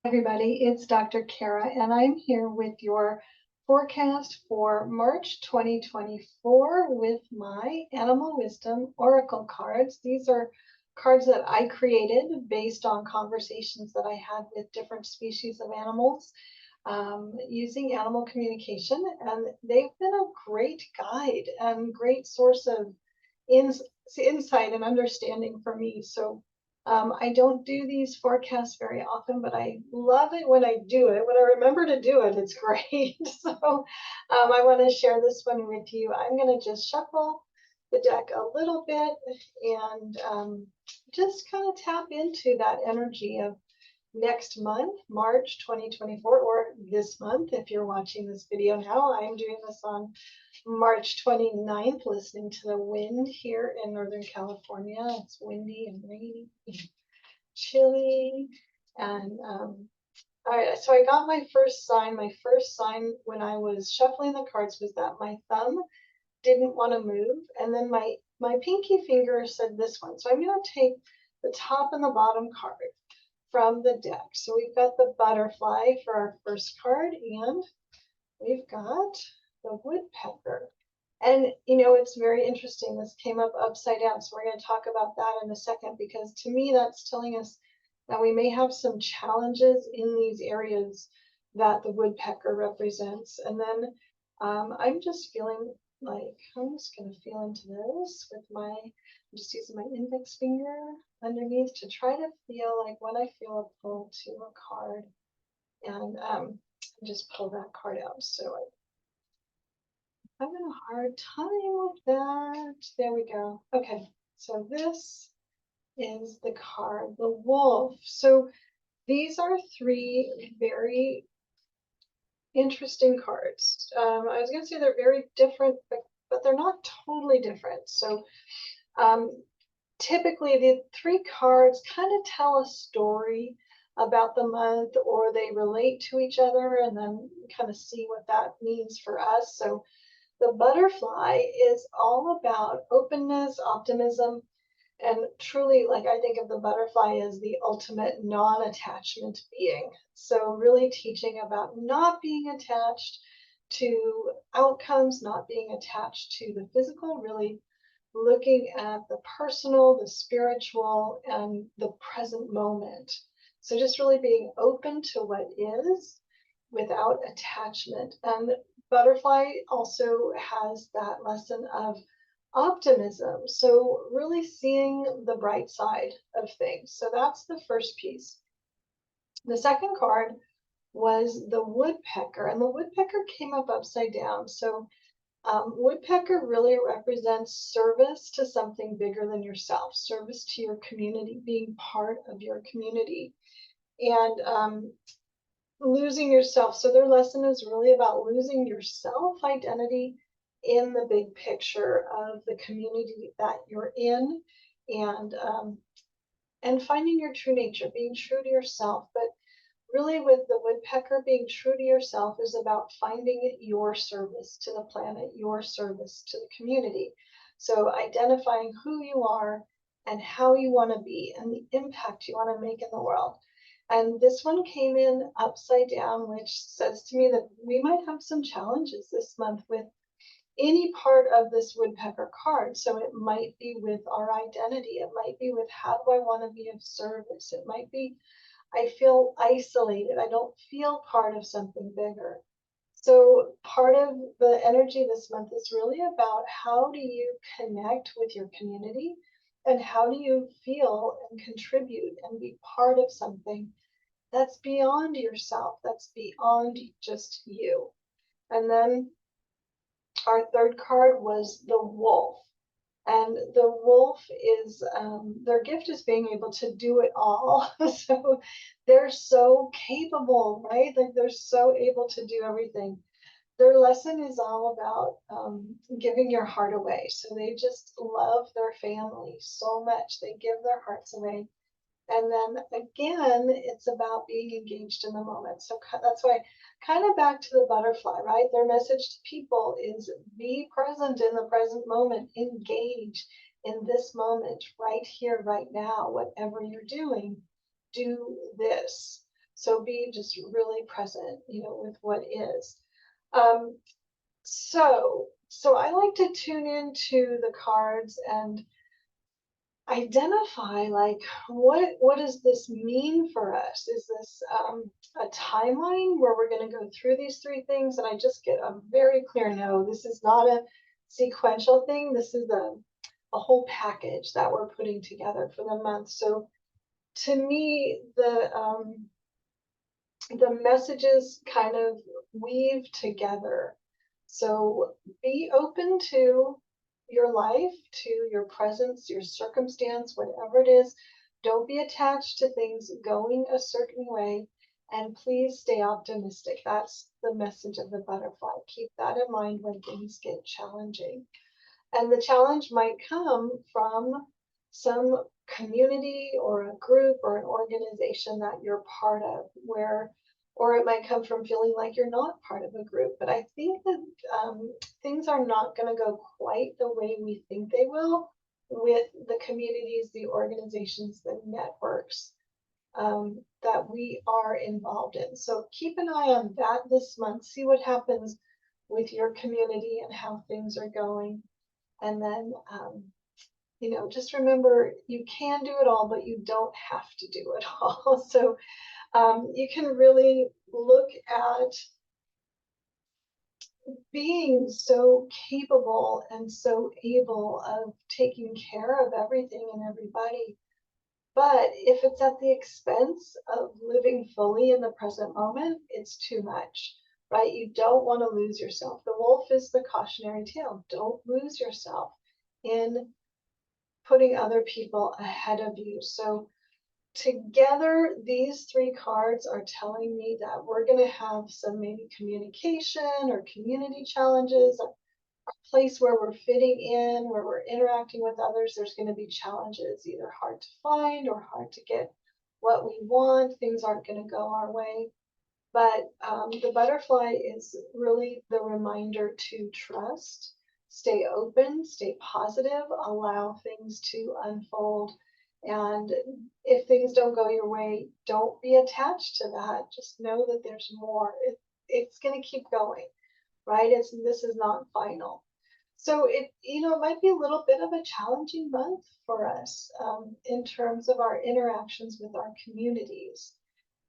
Everybody, it's Dr. Cara, and I'm here with your forecast for March 2024 with my Animal Wisdom Oracle cards. These are cards that I created based on conversations that I had with different species of animals using animal communication, and they've been a great guide and great source of insight and understanding for me. So I don't do these forecasts very often, but I love it when I do it. When I remember to do it, it's great. So I want to share this one with you. I'm going to just shuffle the deck a little bit and just kind of tap into that energy of next month, March 2024, or this month if you're watching this video now. I'm doing this on March 29th, listening to the wind here in Northern California. It's windy and rainy and chilly. And all right, so I got my first sign. My first sign when I was shuffling the cards was that my thumb didn't want to move. And then my pinky finger said this one. So I'm going to take the top and the bottom card from the deck. So we've got the butterfly for our first card, and we've got the woodpecker. And you know, it's very interesting. This came up upside down. So we're going to talk about that in a second, because to me, that's telling us that we may have some challenges in these areas that the woodpecker represents. And then I'm just feeling like I'm just going to feel into this with I'm just using my index finger underneath to try to feel like when I feel a pull to a card, and just pull that card out. So I'm having a hard time with that. There we go. Okay, so this is the card, the wolf. So these are three very interesting cards. I was going to say they're very different, but they're not totally different. So typically the three cards kind of tell a story about the month, or they relate to each other, and then kind of see what that means for us. So the butterfly is all about openness, optimism, and truly, like, I think of the butterfly as the ultimate non-attachment being. So really teaching about not being attached to outcomes, not being attached to the physical, really looking at the personal, the spiritual, and the present moment. So just really being open to what is without attachment. And butterfly also has that lesson of optimism. So really seeing the bright side of things. So that's the first piece. The second card was the woodpecker, and the woodpecker came up upside down. So woodpecker really represents service to something bigger than yourself, service to your community, being part of your community, and losing yourself. So their lesson is really about losing your self-identity in the big picture of the community that you're in, and finding your true nature, being true to yourself. But really, with the woodpecker, being true to yourself is about finding your service to the planet, your service to the community. So identifying who you are and how you want to be and the impact you want to make in the world. And this one came in upside down, which says to me that we might have some challenges this month with any part of this woodpecker card. So it might be with our identity. It might be with how do I want to be of service. It might be I feel isolated. I don't feel part of something bigger. So part of the energy this month is really about how do you connect with your community, and how do you feel and contribute and be part of something that's beyond yourself, that's beyond just you. And then our third card was the wolf. And the wolf is, their gift is being able to do it all. So they're so capable, right? Like they're so able to do everything. Their lesson is all about giving your heart away. So they just love their family so much. They give their hearts away. And then again, it's about being engaged in the moment. So that's why, kind of back to the butterfly, right? Their message to people is be present in the present moment, engage in this moment, right here, right now, whatever you're doing, do this. So be just really present, with what is. Um, so I like to tune into the cards and identify, like, what does this mean for us? Is this a timeline where we're going to go through these three things? And I just get a very clear no, this is not a sequential thing. This is a whole package that we're putting together for the month. So to me, the messages kind of weave together. So be open to your life, to your presence, your circumstance, whatever it is. Don't be attached to things going a certain way. And please stay optimistic. That's the message of the butterfly. Keep that in mind when things get challenging. And the challenge might come from some community or a group or an organization that you're part of, or it might come from feeling like you're not part of a group. But I think that things are not going to go quite the way we think they will with the communities, the organizations, the networks that we are involved in. So keep an eye on that this month. See what happens with your community and how things are going. And then, just remember you can do it all, but you don't have to do it all. So you can really look at being so capable and so able of taking care of everything and everybody. But if it's at the expense of living fully in the present moment, it's too much, right? You don't want to lose yourself. The wolf is the cautionary tale. Don't lose yourself in putting other people ahead of you. So together, these three cards are telling me that we're going to have some maybe communication or community challenges, a place where we're fitting in, where we're interacting with others. There's going to be challenges, either hard to find or hard to get what we want. Things aren't going to go our way. But the butterfly is really the reminder to trust, stay open, stay positive, allow things to unfold. And if things don't go your way, don't be attached to that. Just know that there's more. It's going to keep going, right? This is not final. So it might be a little bit of a challenging month for us in terms of our interactions with our communities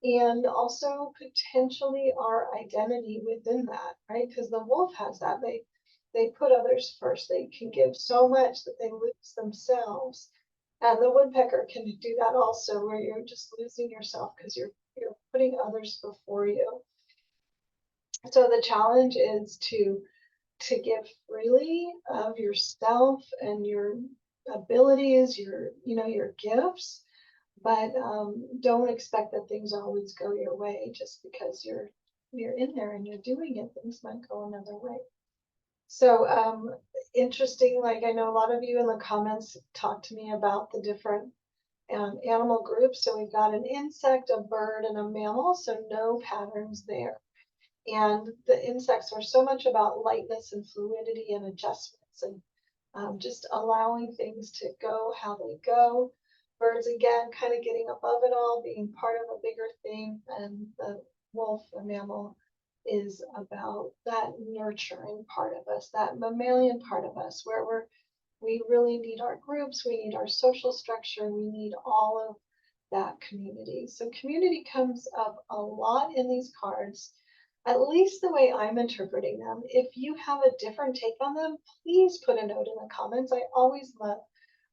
and also potentially our identity within that, right? Because the wolf has that. They put others first. They can give so much that they lose themselves. And the woodpecker can do that also, where you're just losing yourself because you're putting others before you. So the challenge is to give freely of yourself and your abilities, your gifts, but don't expect that things always go your way just because you're in there and you're doing it. Things might go another way. So interesting, like I know a lot of you in the comments talked to me about the different animal groups. So we've got an insect, a bird, and a mammal, so no patterns there. And the insects are so much about lightness and fluidity and adjustments and just allowing things to go how they go. Birds, again, kind of getting above it all, being part of a bigger thing. And the wolf, the mammal, is about that nurturing part of us, that mammalian part of us, where we really need our groups, we need our social structure, we need all of that community. So community comes up a lot in these cards, at least the way I'm interpreting them. If you have a different take on them, please put a note in the comments. I always love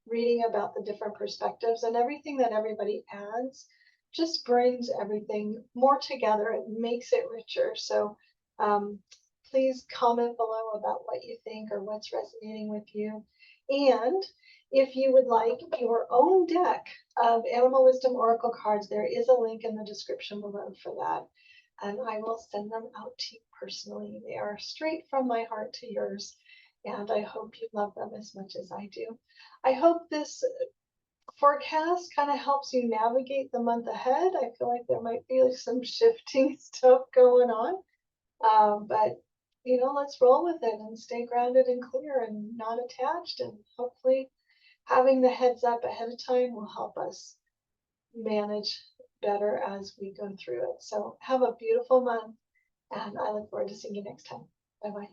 reading about the different perspectives, and everything that everybody adds just brings everything more together. It makes it richer. So please comment below about what you think or what's resonating with you. And if you would like your own deck of Animal Wisdom Oracle cards, there is a link in the description below for that. And I will send them out to you personally. They are straight from my heart to yours. And I hope you love them as much as I do. I hope this forecast kind of helps you navigate the month ahead. I feel like there might be like some shifting stuff going on. But let's roll with it and stay grounded and clear and not attached. And hopefully having the heads up ahead of time will help us manage better as we go through it. So have a beautiful month, and I look forward to seeing you next time. Bye-bye.